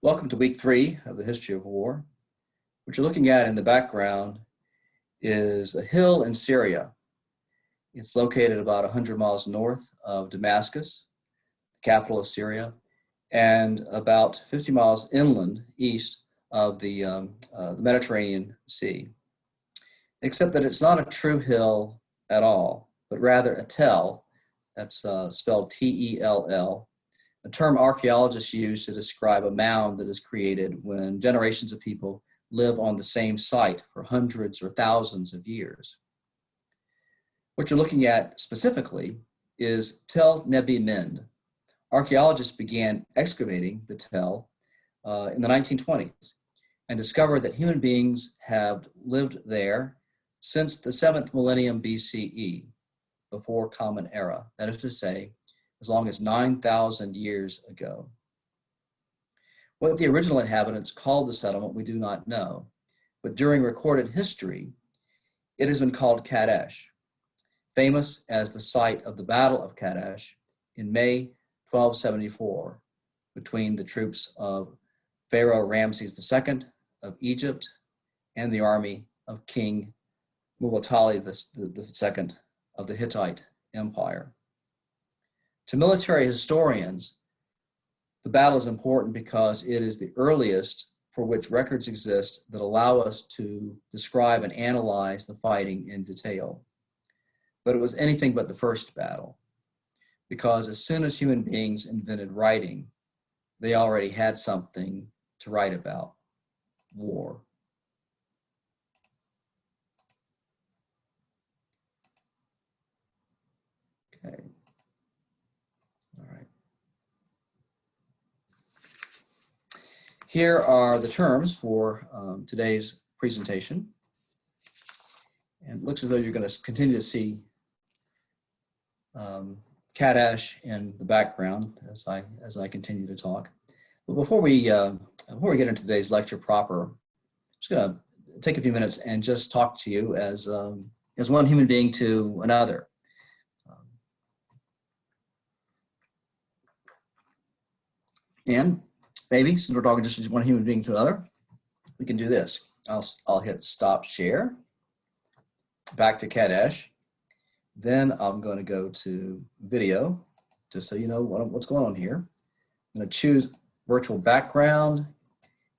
Welcome to week 3 of the history of war. What you're looking at in the background is a hill in Syria. It's located about 100 miles north of Damascus, the capital of Syria, and about 50 miles inland east of the Mediterranean Sea. Except that it's not a true hill at all, but rather a tell. That's spelled T-E-L-L. A term archaeologists use to describe a mound that is created when generations of people live on the same site for hundreds or thousands of years. What you're looking at specifically is Tel Nebi Mind. Archaeologists began excavating the tell in the 1920s and discovered that human beings have lived there since the 7th millennium BCE, before Common Era. That is to say, as long as 9,000 years ago. What the original inhabitants called the settlement, we do not know, but during recorded history, it has been called Kadesh, famous as the site of the Battle of Kadesh in May 1274 between the troops of Pharaoh Ramses II of Egypt and the army of King Muwatalli II of the Hittite Empire. To military historians, the battle is important because it is the earliest for which records exist that allow us to describe and analyze the fighting in detail. But it was anything but the first battle, because as soon as human beings invented writing, they already had something to write about: war. Okay. Here are the terms for today's presentation. And it looks as though you're going to continue to see Kadesh in the background as I continue to talk. But before we get into today's lecture proper, I'm just going to take a few minutes and just talk to you as one human being to another. And maybe, since we're talking just one human being to another, we can do this. I'll hit stop share, back to Kadesh. Then I'm going to go to video, just so you know what's going on here. I'm going to choose virtual background.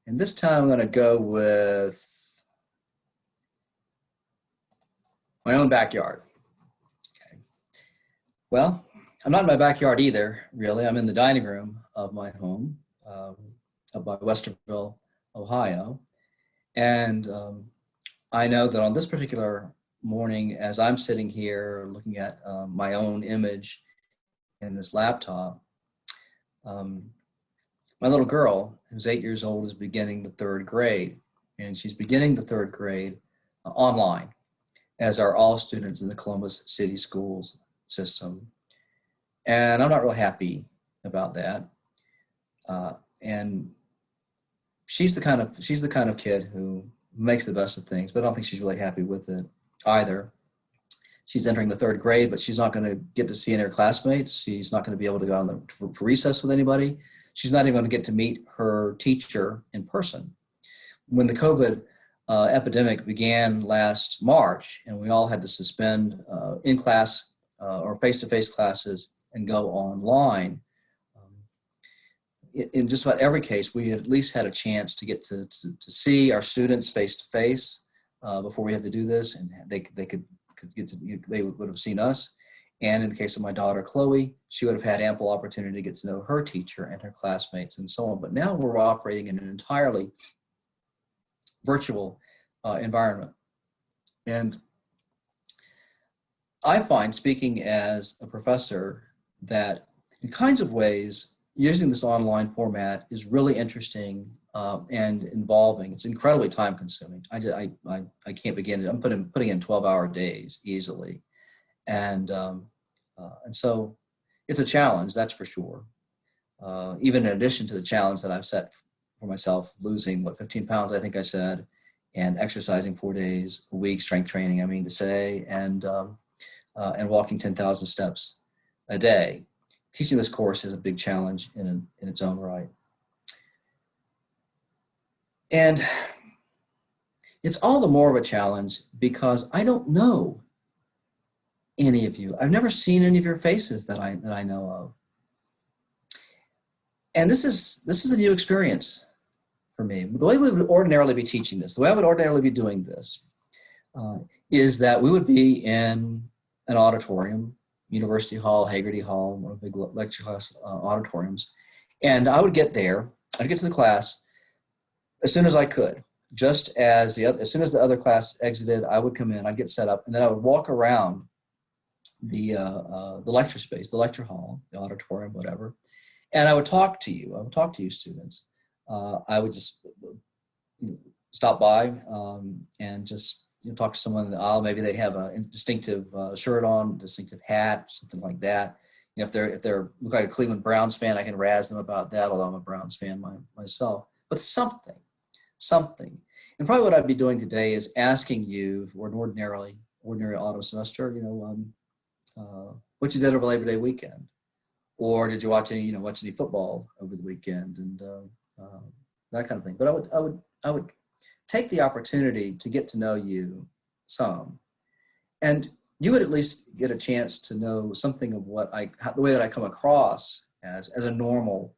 And this time I'm going to go with my own backyard. Okay. Well, I'm not in my backyard either, really. I'm in the dining room of my home. Up by Westerville, Ohio. And I know that on this particular morning, as I'm sitting here looking at my own image in this laptop, my little girl, who's 8 years old, is beginning the 3rd grade. And she's beginning the 3rd grade online, as are all students in the Columbus City Schools system. And I'm not real happy about that. And she's the kind of kid who makes the best of things, but I don't think she's really happy with it either. She's entering the 3rd grade, but she's not going to get to see any of her classmates. She's not going to be able to go on for recess with anybody. She's not even going to get to meet her teacher in person. When the COVID epidemic began last March, and we all had to suspend in-class or face-to-face classes and go online, in just about every case, we at least had a chance to get to see our students face to face before we had to do this, and they would have seen us. And in the case of my daughter Chloe, she would have had ample opportunity to get to know her teacher and her classmates and so on. But now we're operating in an entirely virtual environment, and I find, speaking as a professor, that in kinds of ways, using this online format is really interesting and involving. It's incredibly time consuming. I can't begin. I'm putting in 12-hour days easily. And so it's a challenge, that's for sure. Even in addition to the challenge that I've set for myself, losing 15 pounds, I think I said, and exercising 4 days a week, strength training, I mean to say, and walking 10,000 steps a day. Teaching this course is a big challenge in its own right. And it's all the more of a challenge because I don't know any of you. I've never seen any of your faces that I know of. And this is a new experience for me. The way we would ordinarily be teaching this, the way I would ordinarily be doing this, is that we would be in an auditorium, University Hall, Hagerty Hall, one of the big lecture class auditoriums. And I would get there, I'd get to the class as soon as I could. Just as soon as the other class exited, I would come in, I'd get set up, and then I would walk around the lecture space, the lecture hall, the auditorium, whatever, and I would talk to you. I would talk to you students. I would just stop by and just talk to someone in the aisle. Maybe they have a distinctive shirt on, distinctive hat, something like that. If they're look like a Cleveland Browns fan, I can razz them about that, although I'm a Browns fan myself. But something. And probably what I'd be doing today is asking you for an ordinary autumn semester, what you did over Labor Day weekend, or did you watch any football over the weekend, and that kind of thing. But I would take the opportunity to get to know you some, and you would at least get a chance to know something of the way that I come across as a normal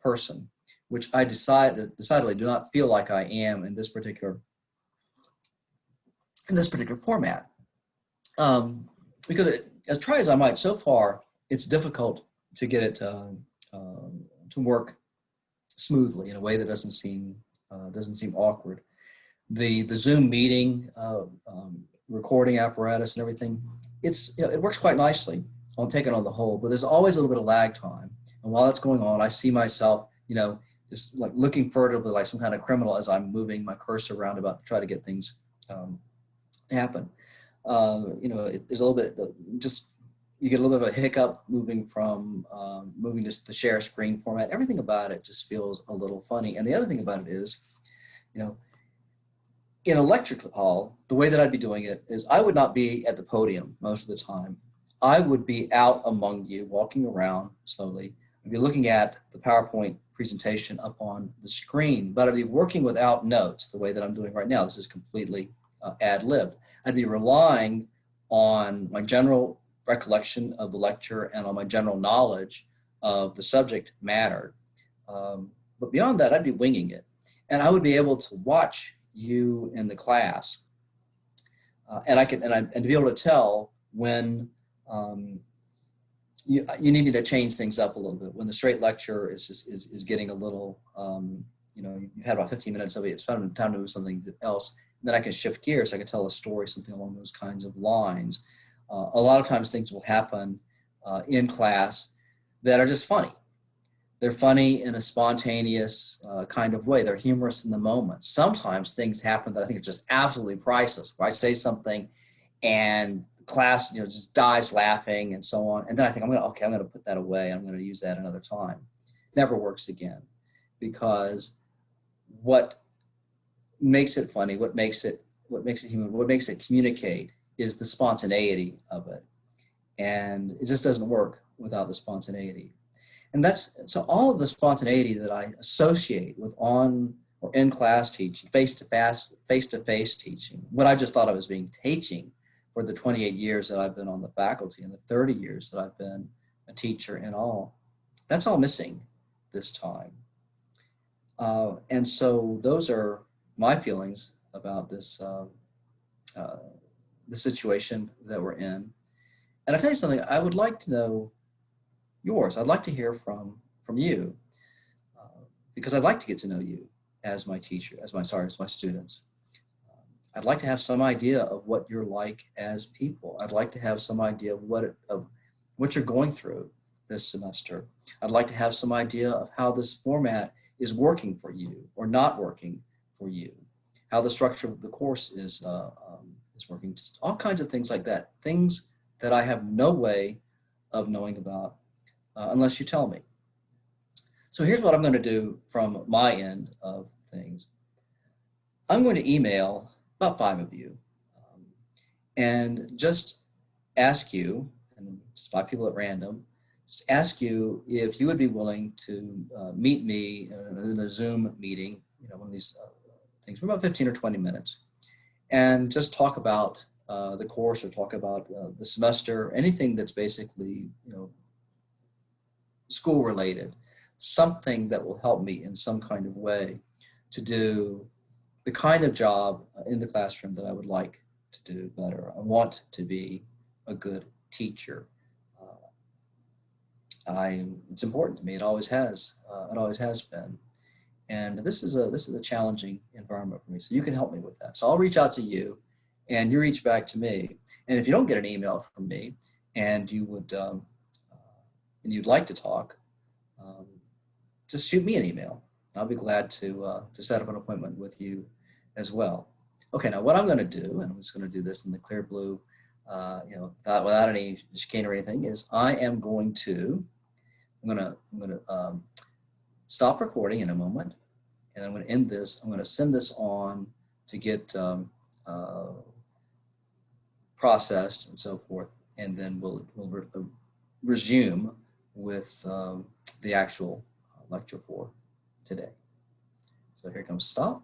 person, which I decidedly do not feel like I am in this particular format. Because as try as I might, so far it's difficult to get it to work smoothly in a way that doesn't seem awkward. The Zoom meeting recording apparatus and everything, it works quite nicely. I'll take it on the whole, but there's always a little bit of lag time. And while it's going on, I see myself, just like looking furtively like some kind of criminal as I'm moving my cursor around about to try to get things happen. There's a little bit, you get a little bit of a hiccup moving to the share screen format. Everything about it just feels a little funny. And the other thing about it is, in a lecture hall, the way that I'd be doing it is I would not be at the podium most of the time. I would be out among you, walking around slowly. I'd be looking at the PowerPoint presentation up on the screen, but I'd be working without notes the way that I'm doing right now. This is completely ad-libbed. I'd be relying on my general recollection of the lecture and on my general knowledge of the subject matter. But beyond that, I'd be winging it. And I would be able to watch you in the class, and to be able to tell when you need me to change things up a little bit. When the straight lecture is getting a little, you've had about 15 minutes of it, it's time to move something else. And then I can shift gears. I can tell a story, something along those kinds of lines. A lot of times things will happen in class that are just funny. They're funny in a spontaneous kind of way. They're humorous in the moment. Sometimes things happen that I think are just absolutely priceless, where I say something and class just dies laughing and so on. And then I think I'm going to put that away. I'm going to use that another time. Never works again, because what makes it funny, what makes it human, what makes it communicate is the spontaneity of it. And it just doesn't work without the spontaneity. And so all of the spontaneity that I associate with on or in class teaching, face-to-face teaching, what I just thought I was teaching for the 28 years that I've been on the faculty and the 30 years that I've been a teacher in all, that's all missing this time. And so those are my feelings about this the situation that we're in. And I'll tell you something, I would like to know yours. I'd like to hear from you, because I'd like to get to know you as my teacher, as my students. I'd like to have some idea of what you're like as people. I'd like to have some idea of what you're going through this semester. I'd like to have some idea of how this format is working for you or not working for you, how the structure of the course is working, just all kinds of things like that, things that I have no way of knowing about unless you tell me. So here's what I'm going to do from my end of things. I'm going to email about 5 of you and just ask you, and it's 5 people at random, just ask you if you would be willing to meet me in a Zoom meeting, one of these things for about 15 or 20 minutes, and just talk about the course or talk about the semester, anything that's basically, school related, something that will help me in some kind of way to do the kind of job in the classroom that I would like to do better. I want to be a good teacher. It's important to me. It always has. It always has been. And this is a challenging environment for me. So you can help me with that. So I'll reach out to you, and you reach back to me. And if you don't get an email from me, and you'd like to talk, just shoot me an email. I'll be glad to set up an appointment with you as well. Okay, now what I'm going to do, and I'm just going to do this in the clear blue, without any chicane or anything, is I'm going to stop recording in a moment, and I'm going to end this. I'm going to send this on to get processed and so forth, and then we'll resume with the actual lecture for today. So here comes stop.